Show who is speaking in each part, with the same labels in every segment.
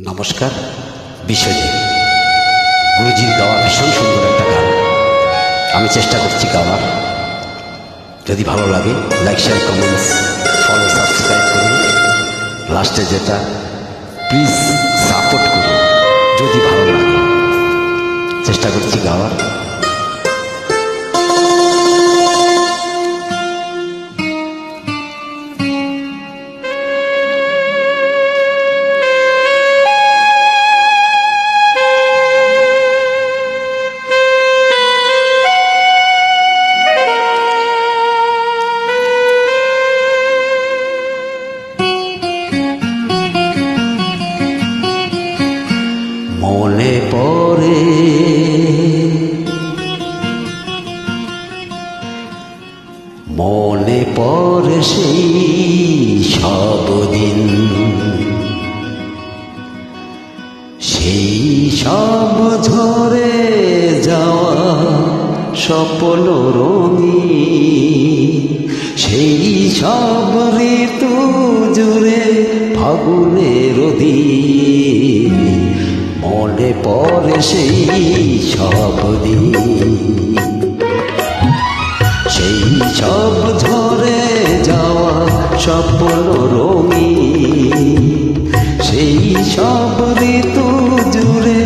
Speaker 1: নমস্কার। বিশ্বজিৎ গুরুজির গাওয়া ভীষণ সুন্দর একটা গান, আমি চেষ্টা করছি গাওয়ার। যদি ভালো লাগে like, share, comments, follow, subscribe করুন। লাস্টে যেটা প্লিজ সাপোর্ট করুন যদি ভালো লাগে। চেষ্টা করছি গাওয়ার। মনে পড়ে মনে পড়ে সেই সব দিন, সেই সব ঝরে যাওয়া স্বপ্ন রঙিন, সেই সব ঋতু জুড়ে ফাগুনের দিন। মনে পড়ে সেই সব দিন, সেই সব ঝরে যাওয়া স্বপ্ন রঙিন, সেই সব ঋতু জুড়ে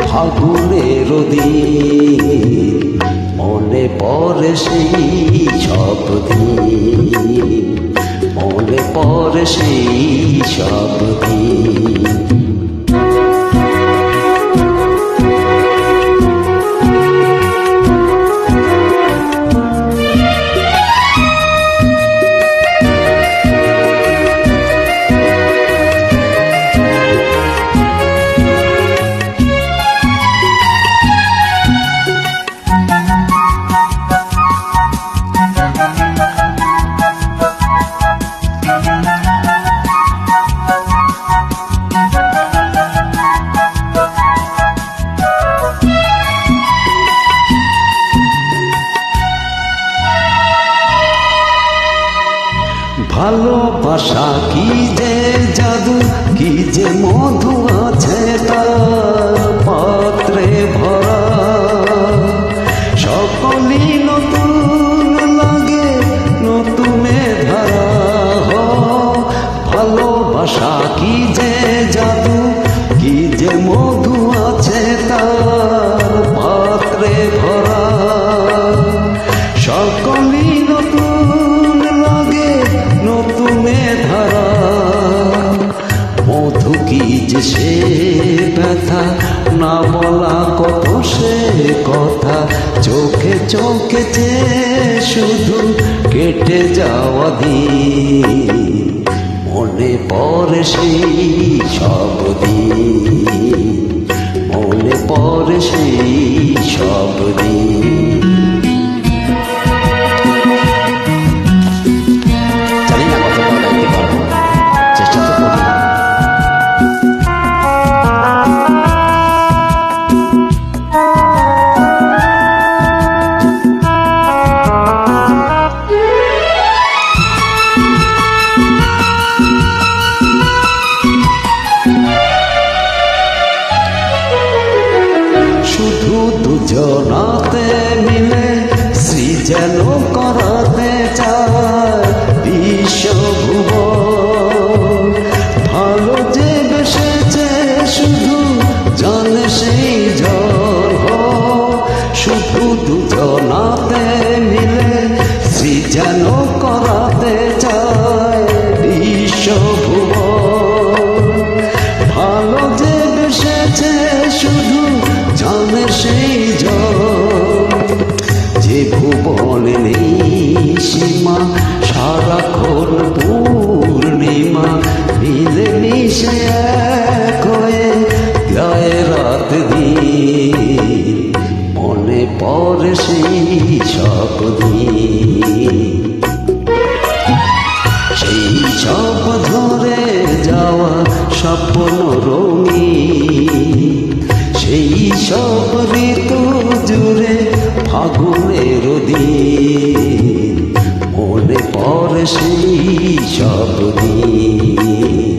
Speaker 1: ফাগুনের দিন। মনে পড়ে সেই সব দিন, মনে পড়ে সেই সব দিন। ভালোবাসা কি যে জাদু, কি যে মধু আছে তার পাত্রে ভরা। সকলই নতুন লাগে নতুনে ধারা। ভালোবাসা কি যে জাদু, কি যে মধু আছে তার পাত্রে ভরা। সকলই নতুন লাগে নতুনে ধারা। মধু কি যে সে ব্যথা, না বলা কত সে কথা। চোখে চোখে যে শুধু কেটে যাওয়া দিন। মনে পড়ে সেই সব দিন, মনে পড়ে সেই সব দিন। শুধু দুজনাতে মিলে সৃজন করাতে চায় বিশ্বভুবন। ভালো যে বেসেছে শুধু জানে সেই ঝড়। শুধু দুজনাতে মিলে সৃজন করাতে চায় বিশ্বভুবন। ভালো যে বেসেছে শুধু জানে সেই যে ভুবনে নেই সীমা, সারাক্ষণ পূর্ণিমা। মিলে মিশে এক হয়ে গায়ে রাত দিন। মনে পড়ে সেই সব দিন, সেই সব ধরে যাওয়া স্বপ্ন রঙিন, সেই সব ঋতু জুড়ে ফাগুনের দিন। মনে পড়ে সেই সব দিন,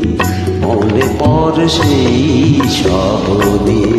Speaker 1: মনে পড়ে সেই সব দিন।